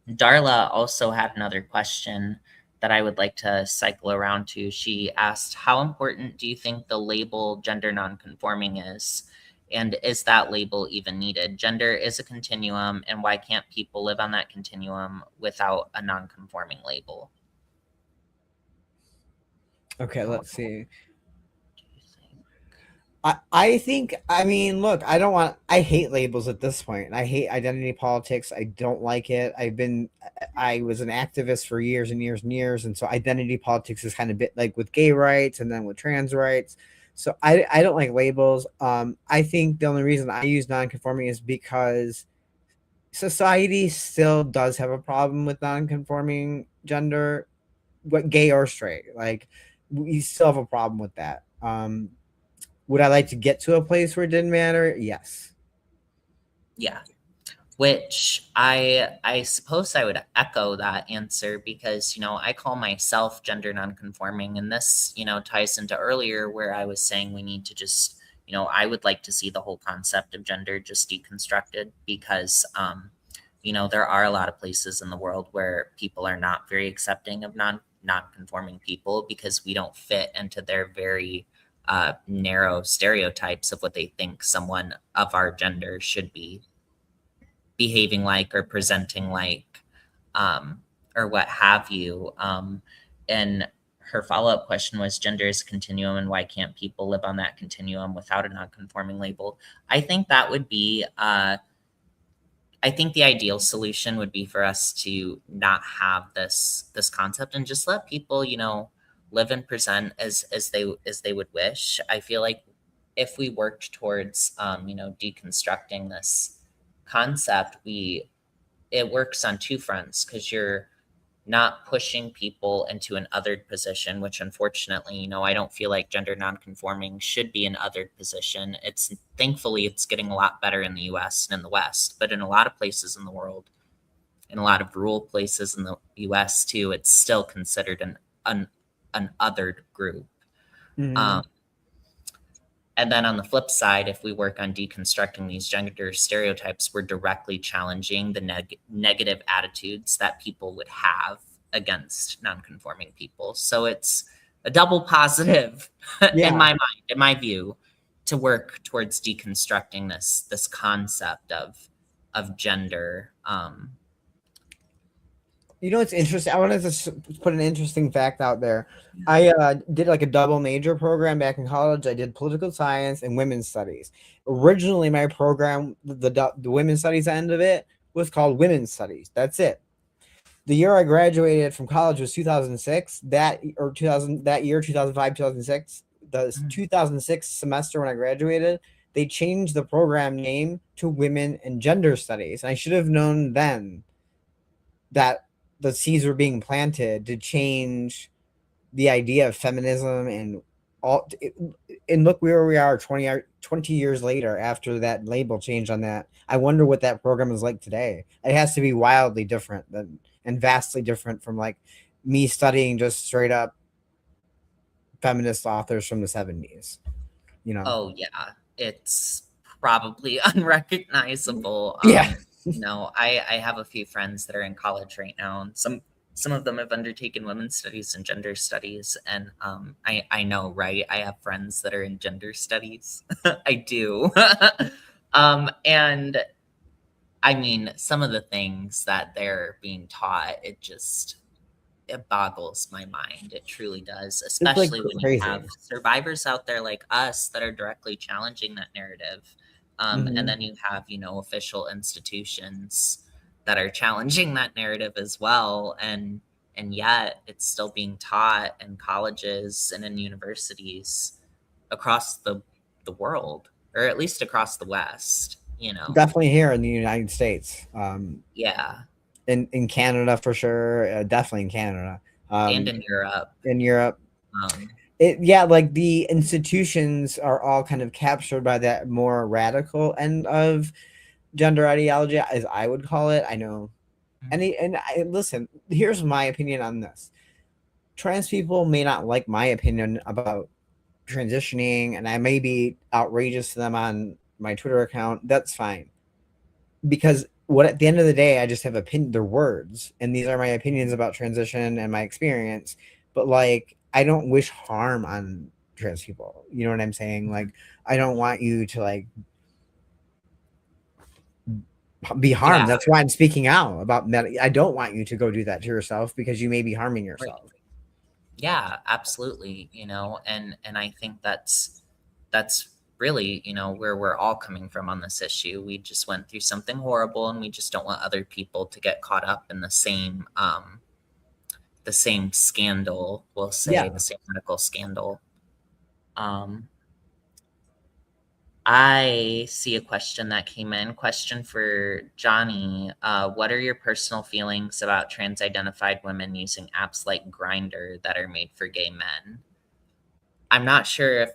Darla also had another question that I would like to cycle around to. She asked, how important do you think the label gender nonconforming is? And is that label even needed? Gender is a continuum, and why can't people live on that continuum without a nonconforming label? Okay, let's see. I think, I mean, look, I hate labels at this point. I hate identity politics. I don't like it. I was an activist for years and years and years. And so identity politics is kind of bit like with gay rights and then with trans rights. So I don't like labels. I think the only reason I use nonconforming is because society still does have a problem with nonconforming gender, what gay or straight. Like, we still have a problem with that. Would I like to get to a place where it didn't matter? Yes. Yeah. Which I suppose I would echo that answer because, you know, I call myself gender nonconforming, and this, you know, ties into earlier where I was saying we need to just, you know, I would like to see the whole concept of gender just deconstructed because, you know, there are a lot of places in the world where people are not very accepting of non-conforming people because we don't fit into their very narrow stereotypes of what they think someone of our gender should be behaving like or presenting like, or what have you. And her follow-up question was, gender is a continuum, and why can't people live on that continuum without a non-conforming label? I think that would be, I think the ideal solution would be for us to not have this concept and just let people, you know, live and present as they would wish. I feel like if we worked towards, you know, deconstructing this concept, it works on two fronts because you're not pushing people into an othered position, which unfortunately, you know, I don't feel like gender nonconforming should be an othered position. Thankfully it's getting a lot better in the US and in the West, but in a lot of places in the world, in a lot of rural places in the US too, it's still considered an othered group. Mm-hmm. And then on the flip side, if we work on deconstructing these gender stereotypes, we're directly challenging the negative attitudes that people would have against nonconforming people. So it's a double positive in my mind, in my view, to work towards deconstructing this concept of gender. You know, it's interesting. I wanted to put an interesting fact out there. I did like a double major program back in college. I did political science and women's studies. Originally, my program, the women's studies end of it, was called women's studies. That's it. The year I graduated from college was 2006. That year, 2005, 2006. The 2006 semester when I graduated, they changed the program name to Women and Gender Studies. And I should have known then that the seeds were being planted to change the idea of feminism and all. And look where we are 20 years later after that label changed on that. I wonder what that program is like today. It has to be wildly different and vastly different from like me studying just straight up feminist authors from the 70s. You know? Oh yeah, it's probably unrecognizable. Yeah. You know, I have a few friends that are in college right now, and some of them have undertaken women's studies and gender studies. And I know, right? I have friends that are in gender studies. I do. And I mean, some of the things that they're being taught, it boggles my mind. It truly does, especially when you have survivors out there like us that are directly challenging that narrative. And then you have, you know, official institutions that are challenging that narrative as well. And yet it's still being taught in colleges and in universities across the world, or at least across the West, you know. Definitely here in the United States. Yeah. In Canada for sure. Definitely in Canada. And in Europe. In Europe. Like the institutions are all kind of captured by that more radical end of gender ideology, as I would call it. I know Listen, here's my opinion on this. Trans people may not like my opinion about transitioning, and I may be outrageous to them on my Twitter account. That's fine, because what at the end of the day, I just have opinion. They're words, and these are my opinions about transition and my experience. But like, I don't wish harm on trans people. You know what I'm saying? Like, I don't want you to like be harmed. Yeah. That's why I'm speaking out about that. I don't want you to go do that to yourself, because you may be harming yourself. Right. Yeah, absolutely. And I think that's really, where we're all coming from on this issue. We just went through something horrible, and we just don't want other people to get caught up in the same scandal, we'll say, the same medical scandal. I see a question that came in. Question for Johnny. What are your personal feelings about trans-identified women using apps like Grindr that are made for gay men? I'm not sure if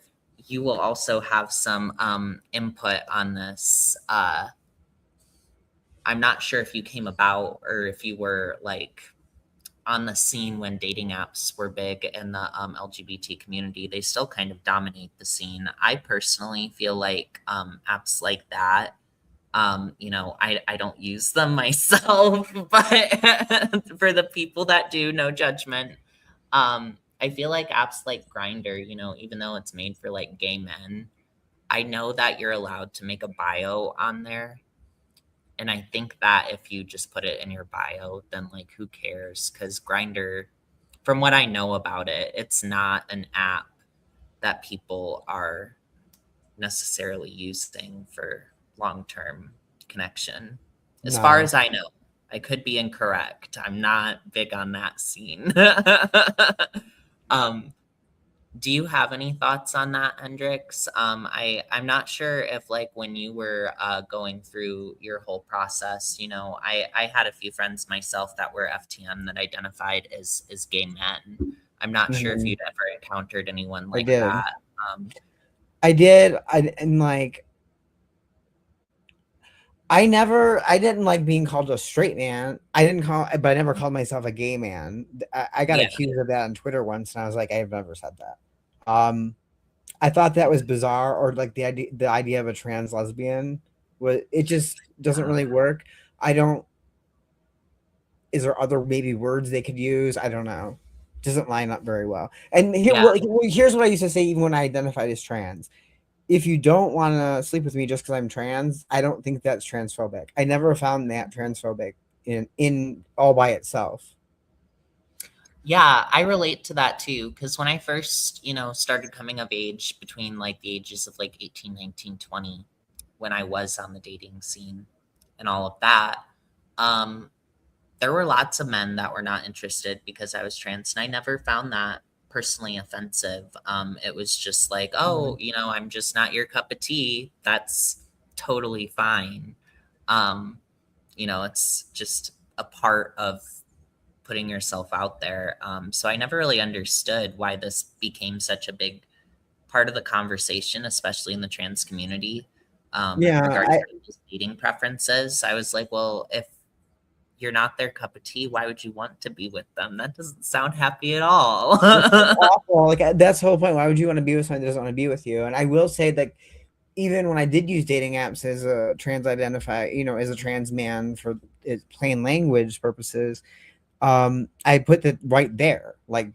you will also have some input on this. I'm not sure if you came about or if you were like on the scene when dating apps were big in the LGBT community. They still kind of dominate the scene. I personally feel like apps like that, I don't use them myself, but for the people that do, no judgment. I feel like apps like Grindr, even though it's made for like gay men, I know that you're allowed to make a bio on there. And I think that if you just put it in your bio, then like, who cares? Because Grindr, from what I know about it, it's not an app that people are necessarily using for long-term connection. As far as I know, I could be incorrect. I'm not big on that scene. Do you have any thoughts on that, Hendrix? I'm not sure if like when you were going through your whole process, I had a few friends myself that were FTM that identified as gay men. I'm not sure if you'd ever encountered anyone like that. I did. I didn't like being called a straight man. But I never called myself a gay man. I got accused of that on Twitter once, and I was like, I've never said that. I thought that was bizarre, or like the idea of a trans lesbian it just doesn't really work. Is there other maybe words they could use? I don't know. Doesn't line up very well. And here's what I used to say even when I identified as trans. If you don't want to sleep with me just because I'm trans, I don't think that's transphobic. I never found that transphobic in all by itself. Yeah, I relate to that too. Because when I first, started coming of age between like the ages of like 18, 19, 20, when I was on the dating scene and all of that, there were lots of men that were not interested because I was trans. And I never found that personally offensive. It was just like, oh, I'm just not your cup of tea. That's totally fine. It's just a part of putting yourself out there. So I never really understood why this became such a big part of the conversation, especially in the trans community. Regarding dating preferences, I was like, well, if you're not their cup of tea, why would you want to be with them? That doesn't sound happy at all. Awful. Like, that's the whole point. Why would you want to be with someone that doesn't want to be with you? And I will say that even when I did use dating apps as a as a trans man for plain language purposes, I put it right there. Like,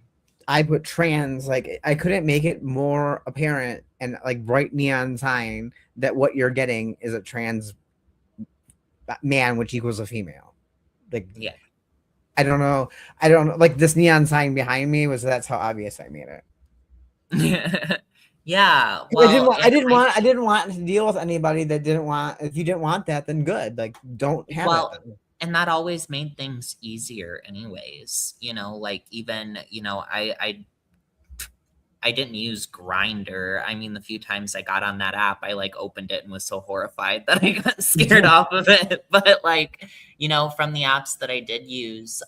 I put trans, like, I couldn't make it more apparent and like bright neon sign that what you're getting is a trans man, which equals a female. Like, yeah. I don't know. Like, this neon sign behind me that's how obvious I made it. Yeah. Well, I didn't want to deal with anybody that didn't want. If you didn't want that, then good. Like, don't have it. Then. And that always made things easier anyways, like even, I didn't use Grindr. I mean, the few times I got on that app, I like opened it and was so horrified that I got scared off of it. But like, from the apps that I did use,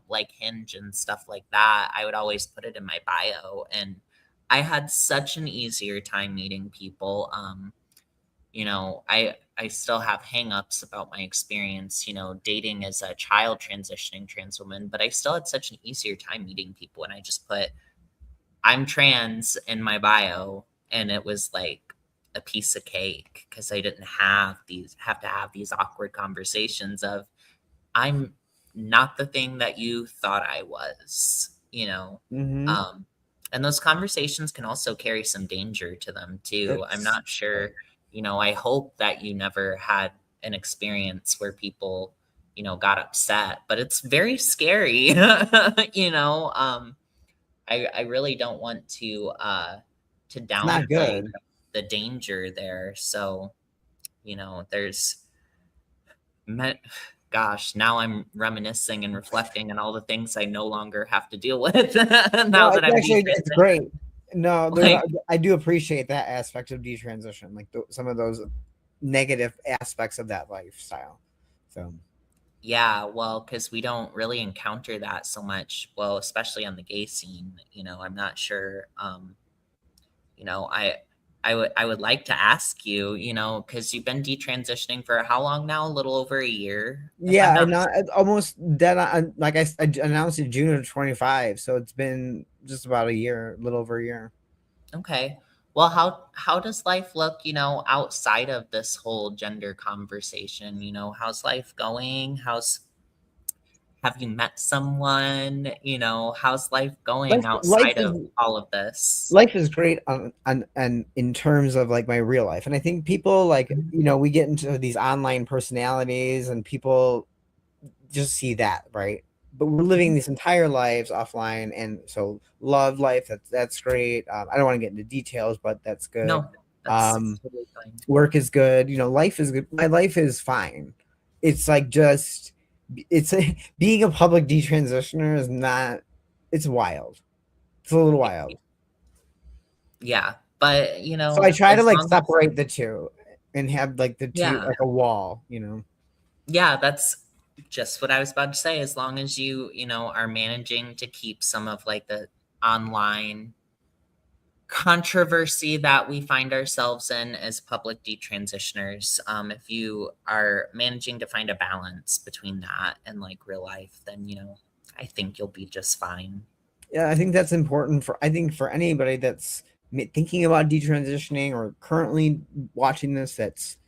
like Hinge and stuff like that, I would always put it in my bio. And I had such an easier time meeting people. you know, I still have hangups about my experience, you know, dating as a child transitioning trans woman, but I still had such an easier time meeting people. And I just put, I'm trans in my bio. And it was like a piece of cake because I didn't have to have these awkward conversations of, I'm not the thing that you thought I was, you know? Mhm. And those conversations can also carry some danger to them too. I'm It's not sure, you know, I hope that you never had an experience where people, you know, got upset, but it's very scary. You know, I really don't want to it's not downplay good. the danger there. So, you know, there's gosh, now I'm reminiscing and reflecting on all the things I no longer have to deal with No, now that it's I'm actually it's detransitioned. great. No, Like, I do appreciate that aspect of detransition, like some of those negative aspects of that lifestyle. So yeah, well, because we don't really encounter that so much. Well, especially on the gay scene, you know, I'm not sure. You know, I would like to ask you, you know, because you've been detransitioning for how long now? A little over a year, if I'm yeah, not and almost dead on. Like I announced in June of 25, so it's been just about a year, a little over a year. okay. Well, how does life look, you know, outside of this whole gender conversation? You know, how's life going? Have you met someone? You know, how's life going Life outside of all of this? life is great on in terms of like my real life, and I think people like we get into these online personalities and people just see that, right? But we're living these entire lives offline, and so love life. That's great. I don't want to get into details, but that's good. No, that's totally fine. Work is good. Life is good. My life is fine. It's like just it's being a public detransitioner is not. It's wild. It's a little wild. Yeah, but you So I know, try to as like long as separate the two and have like the two yeah, like a wall. yeah, that's just what I was about to say. As long as you know, are managing to keep some of like the online controversy that we find ourselves in as public detransitioners, if you are managing to find a balance between that and like real life, then you know, I think you'll be just fine. Yeah, I think that's important for anybody that's thinking about detransitioning or currently watching this that's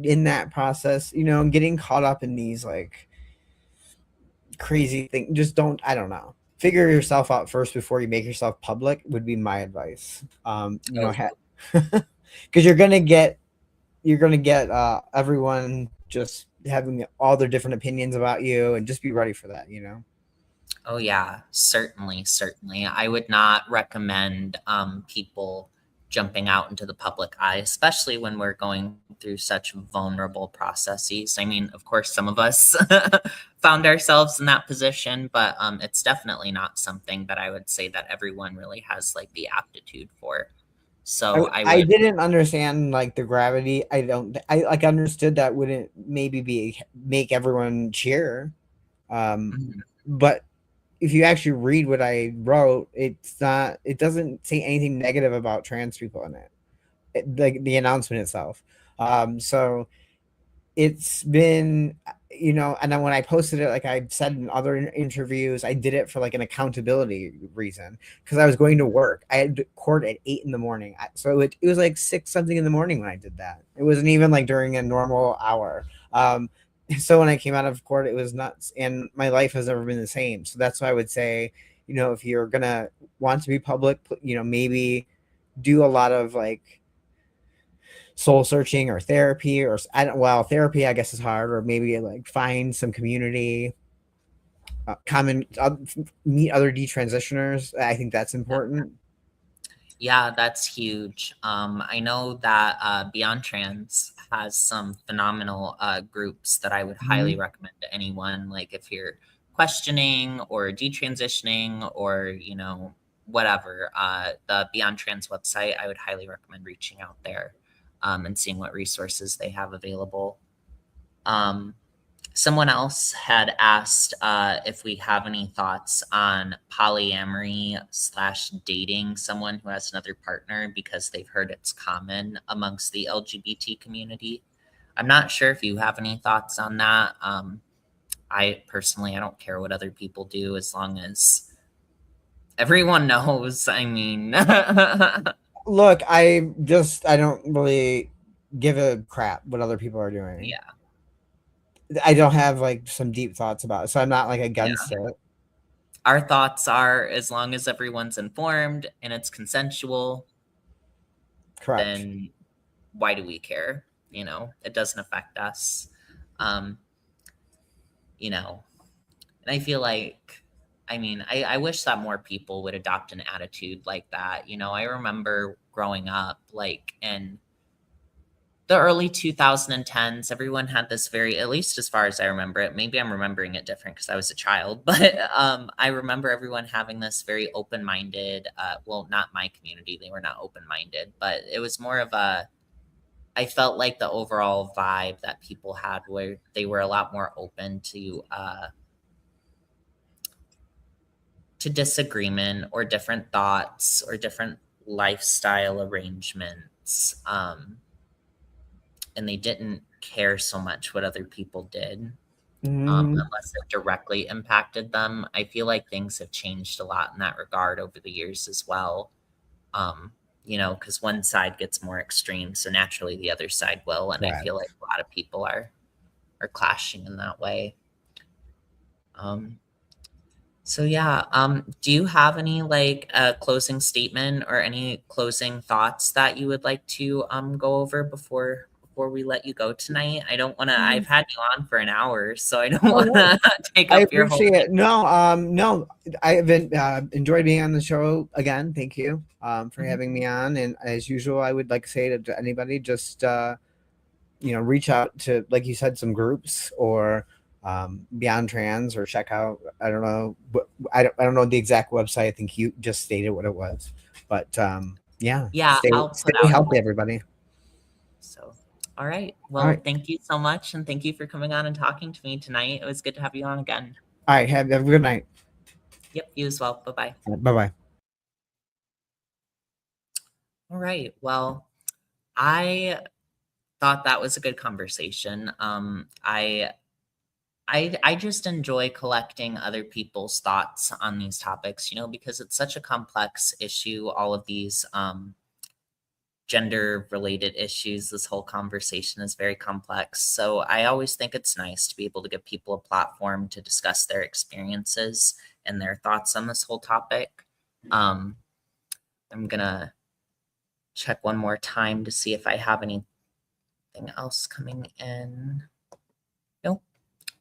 in that process, getting caught up in these like crazy things. Just I don't know. Figure yourself out first before you make yourself public would be my advice. Because you're gonna get everyone just having all their different opinions about you, and just be ready for that. Oh yeah, certainly, certainly. I would not recommend people jumping out into the public eye, especially when we're going through such vulnerable processes. I mean, of course, some of us found ourselves in that position, but it's definitely not something that I would say that everyone really has like the aptitude for. So I didn't understand like the gravity. I like understood that wouldn't maybe make everyone cheer. But if you actually read what I wrote, it doesn't say anything negative about trans people in it, like the announcement itself. So it's been, and then when I posted it, like I said in other interviews, I did it for like an accountability reason because I was going to work. I had court at 8 a.m. So it was like 6 something in the morning when I did that. It wasn't even like during a normal hour. So when I came out of court, it was nuts, and my life has never been the same. So that's why I would say, if you're gonna want to be public, maybe do a lot of like soul searching or therapy, or therapy I guess is hard, or maybe like find some community, meet other detransitioners. I think that's important. Yeah, that's huge. I know that Beyond Trans has some phenomenal groups that I would highly recommend to anyone. Like if you're questioning or detransitioning or, you know, whatever, the Beyond Trans website, I would highly recommend reaching out there and seeing what resources they have available. Someone else had asked if we have any thoughts on polyamory / dating someone who has another partner because they've heard it's common amongst the LGBT community. I'm not sure if you have any thoughts on that. I personally, I don't care what other people do as long as everyone knows. I mean, Look, I don't really give a crap what other people are doing. Yeah. I don't have like some deep thoughts about it, so I'm not like against it. Our thoughts are as long as everyone's informed and it's consensual, Correct. then why do we care? You know, it doesn't affect us. You know, and I feel like, I mean, I wish that more people would adopt an attitude like that. You know, I remember growing up, like in the early 2010s, everyone had this very, at least as far as I remember it, maybe I'm remembering it different because I was a child, but I remember everyone having this very open-minded, well, not my community, they were not open-minded, but it was more of a, I felt like the overall vibe that people had where they were a lot more open to disagreement or different thoughts or different lifestyle arrangements. And they didn't care so much what other people did unless it directly impacted them. I feel like things have changed a lot in that regard over the years as well. You know, because one side gets more extreme, so naturally the other side will. And I feel like a lot of people are clashing in that way. So yeah, do you have any like closing statement or any closing thoughts that you would like to go over before we let you go tonight? I don't want to. I've had you on for an hour, so I don't want to take up your whole. I appreciate it. No, I've been enjoyed being on the show again. Thank you for having me on. And as usual, I would like to say to anybody, just reach out to, like you said, some groups or Beyond Trans, or check out, I don't know, I don't know the exact website. I think you just stated what it was, but yeah, stay healthy, everybody. So, all right. Well, thank you so much, and thank you for coming on and talking to me tonight. It was good to have you on again. All right, have a good night. Yep, you as well. Bye-bye. Bye-bye. All right. Well, I thought that was a good conversation. I just enjoy collecting other people's thoughts on these topics, you know, because it's such a complex issue. All of these gender related issues, this whole conversation is very complex. So I always think it's nice to be able to give people a platform to discuss their experiences and their thoughts on this whole topic. I'm gonna check one more time to see if I have anything else coming in. Nope,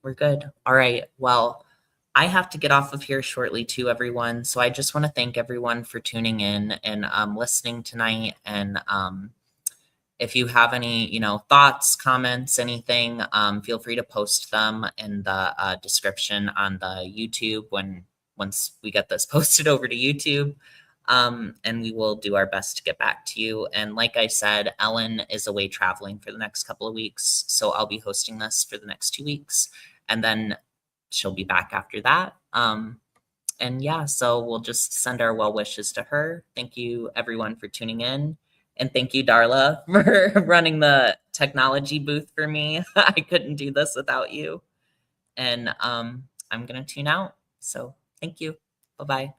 we're good. All right. Well, I have to get off of here shortly too, everyone. So I just want to thank everyone for tuning in and listening tonight. And if you have any, thoughts, comments, anything, feel free to post them in the description on the YouTube once we get this posted over to YouTube. And we will do our best to get back to you. And like I said, Ellen is away traveling for the next couple of weeks. So I'll be hosting this for the next 2 weeks. And then she'll be back after that. And yeah, so we'll just send our well wishes to her. Thank you, everyone, for tuning in. And thank you, Darla, for running the technology booth for me. I couldn't do this without you. And I'm going to tune out. So thank you. Bye-bye.